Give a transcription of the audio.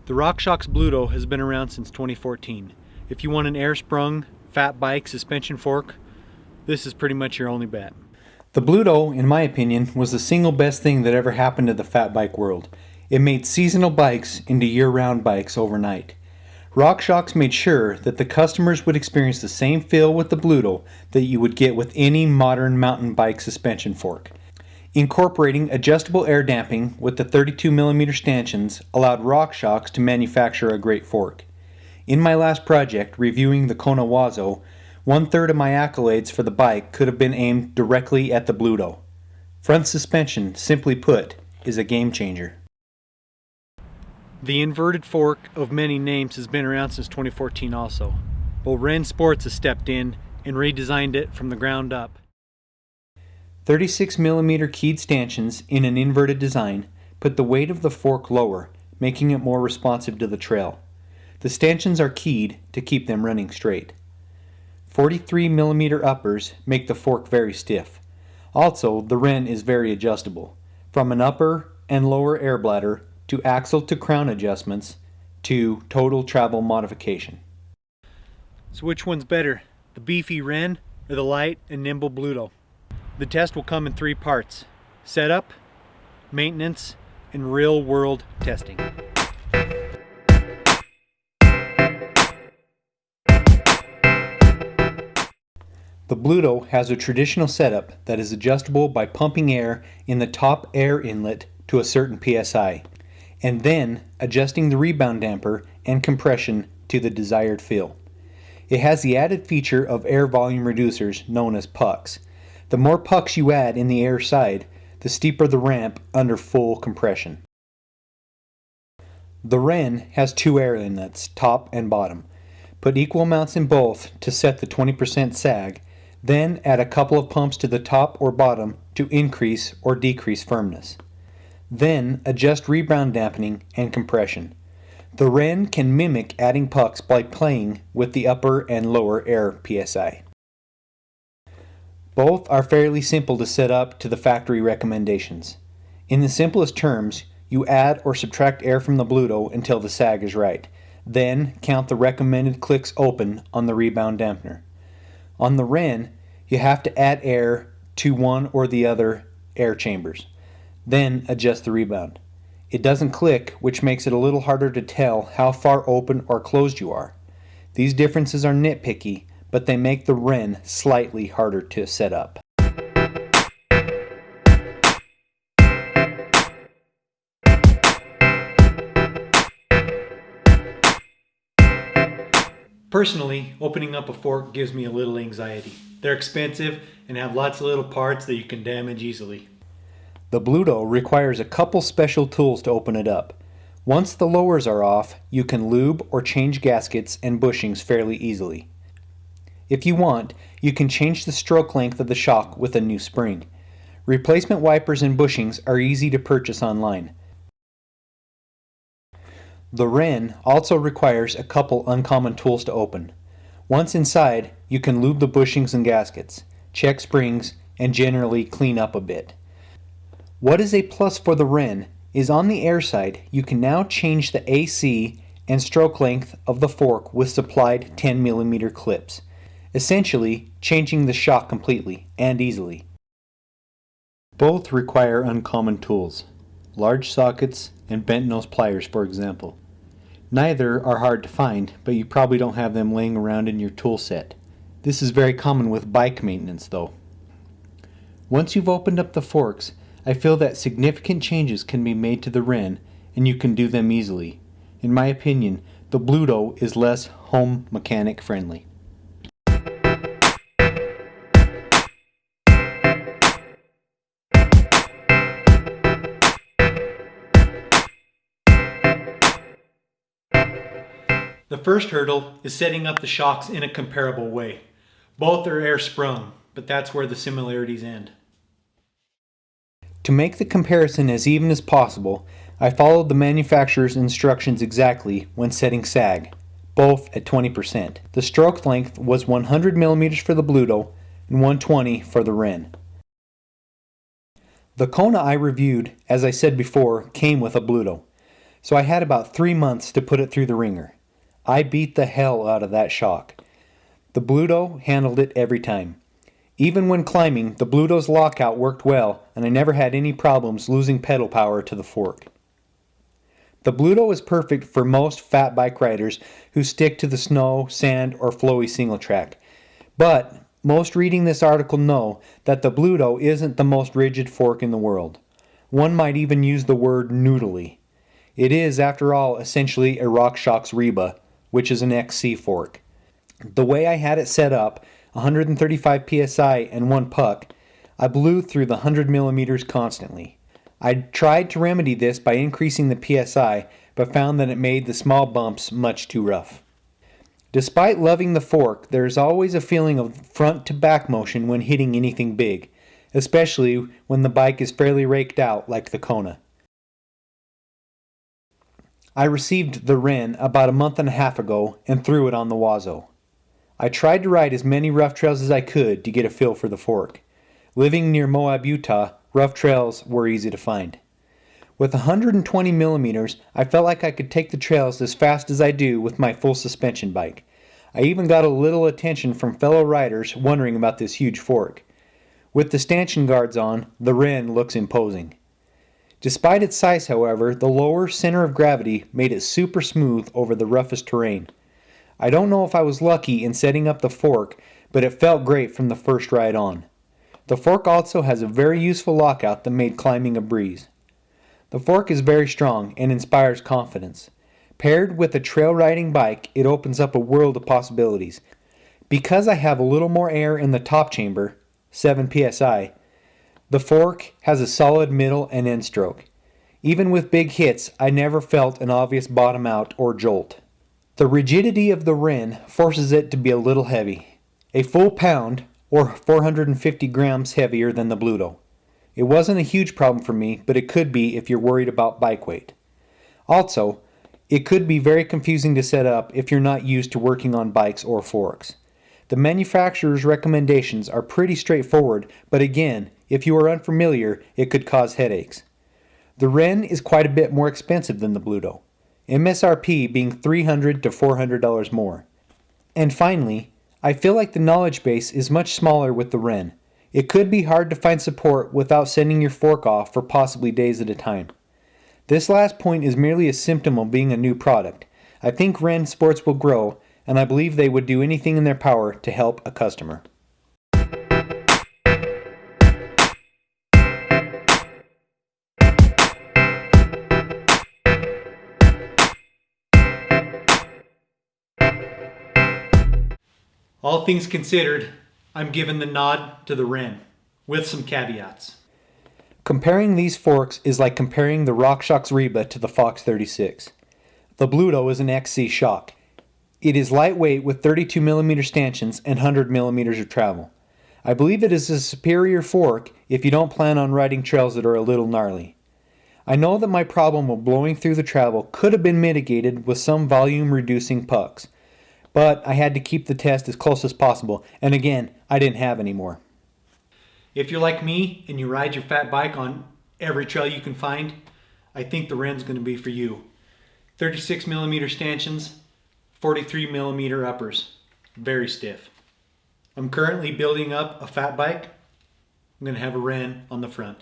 The RockShox Bluto has been around since 2014. If you want an air-sprung, fat bike suspension fork, this is pretty much your only bet. The Bluto, in my opinion, was the single best thing that ever happened to the fat bike world. It made seasonal bikes into year-round bikes overnight. RockShox made sure that the customers would experience the same feel with the Bluto that you would get with any modern mountain bike suspension fork. Incorporating adjustable air damping with the 32mm stanchions allowed RockShox to manufacture a great fork. In my last project, reviewing the Kona Wazo, 1/3 of my accolades for the bike could have been aimed directly at the Bluto. Front suspension, simply put, is a game changer. The inverted fork of many names has been around since 2014 also, but Wren Sports has stepped in and redesigned it from the ground up. 36mm keyed stanchions in an inverted design put the weight of the fork lower, making it more responsive to the trail. The stanchions are keyed to keep them running straight. 43mm uppers make the fork very stiff. Also, the Wren is very adjustable, from an upper and lower air bladder to axle to crown adjustments to total travel modification. So which one's better, the beefy Wren or the light and nimble Bluto? The test will come in 3 parts: setup, maintenance, and real-world testing. The Bluto has a traditional setup that is adjustable by pumping air in the top air inlet to a certain PSI, and then adjusting the rebound damper and compression to the desired feel. It has the added feature of air volume reducers known as pucks. The more pucks you add in the air side, the steeper the ramp under full compression. The Wren has 2 air inlets, top and bottom. Put equal amounts in both to set the 20% sag, then add a couple of pumps to the top or bottom to increase or decrease firmness. Then adjust rebound dampening and compression. The Wren can mimic adding pucks by playing with the upper and lower air PSI. Both are fairly simple to set up to the factory recommendations. In the simplest terms, you add or subtract air from the Bluto until the sag is right. Then count the recommended clicks open on the rebound dampener. On the Wren, you have to add air to one or the other air chambers. Then adjust the rebound. It doesn't click, which makes it a little harder to tell how far open or closed you are. These differences are nitpicky, but they make the Wren slightly harder to set up. Personally, opening up a fork gives me a little anxiety. They're expensive and have lots of little parts that you can damage easily. The Bluto requires a couple special tools to open it up. Once the lowers are off, you can lube or change gaskets and bushings fairly easily. If you want, you can change the stroke length of the shock with a new spring. Replacement wipers and bushings are easy to purchase online. The Wren also requires a couple uncommon tools to open. Once inside, you can lube the bushings and gaskets, check springs, and generally clean up a bit. What is a plus for the Wren is on the air side, you can now change the AC and stroke length of the fork with supplied 10mm clips, essentially changing the shock completely and easily. Both require uncommon tools, large sockets and bent nose pliers for example. Neither are hard to find, but you probably don't have them laying around in your tool set. This is very common with bike maintenance though. Once you've opened up the forks, I feel that significant changes can be made to the Wren and you can do them easily. In my opinion, the Bluto is less home mechanic friendly. The first hurdle is setting up the shocks in a comparable way. Both are air sprung, but that's where the similarities end. To make the comparison as even as possible, I followed the manufacturer's instructions exactly when setting sag, both at 20%. The stroke length was 100 millimeters for the Bluto and 120 for the Wren. The Kona I reviewed, as I said before, came with a Bluto, so I had about 3 months to put it through the ringer. I beat the hell out of that shock. The Bluto handled it every time. Even when climbing, the Bluto's lockout worked well, and I never had any problems losing pedal power to the fork. The Bluto is perfect for most fat bike riders who stick to the snow, sand, or flowy single track. But most reading this article know that the Bluto isn't the most rigid fork in the world. One might even use the word noodly. It is, after all, essentially a RockShox Reba, which is an XC fork. The way I had it set up, 135 psi and one puck, I blew through the 100 millimeters constantly. I tried to remedy this by increasing the psi, but found that it made the small bumps much too rough. Despite loving the fork, there is always a feeling of front to back motion when hitting anything big, especially when the bike is fairly raked out like the Kona. I received the Wren about a month and a half ago and threw it on the Wazo. I tried to ride as many rough trails as I could to get a feel for the fork. Living near Moab, Utah, rough trails were easy to find. With 120 millimeters, I felt like I could take the trails as fast as I do with my full suspension bike. I even got a little attention from fellow riders wondering about this huge fork. With the stanchion guards on, the Wren looks imposing. Despite its size, however, the lower center of gravity made it super smooth over the roughest terrain. I don't know if I was lucky in setting up the fork, but it felt great from the first ride on. The fork also has a very useful lockout that made climbing a breeze. The fork is very strong and inspires confidence. Paired with a trail riding bike, it opens up a world of possibilities. Because I have a little more air in the top chamber, 7 psi, the fork has a solid middle and end stroke. Even with big hits, I never felt an obvious bottom out or jolt. The rigidity of the Wren forces it to be a little heavy. A full pound, or 450 grams heavier than the Bluto. It wasn't a huge problem for me, but it could be if you're worried about bike weight. Also, it could be very confusing to set up if you're not used to working on bikes or forks. The manufacturer's recommendations are pretty straightforward, but again, if you are unfamiliar, it could cause headaches. The Wren is quite a bit more expensive than the Bluto, MSRP being $300 to $400 more. And finally, I feel like the knowledge base is much smaller with the Wren. It could be hard to find support without sending your fork off for possibly days at a time. This last point is merely a symptom of being a new product. I think Wren Sports will grow, and I believe they would do anything in their power to help a customer. All things considered, I'm giving the nod to the Wren, with some caveats. Comparing these forks is like comparing the RockShox Reba to the Fox 36. The Bluto is an XC shock. It is lightweight with 32mm stanchions and 100mm of travel. I believe it is a superior fork if you don't plan on riding trails that are a little gnarly. I know that my problem of blowing through the travel could have been mitigated with some volume reducing pucks, but I had to keep the test as close as possible, and again, I didn't have any more. If you're like me and you ride your fat bike on every trail you can find, I think the Wren's going to be for you. 36mm stanchions, 43mm uppers, very stiff. I'm currently building up a fat bike. I'm going to have a Wren on the front.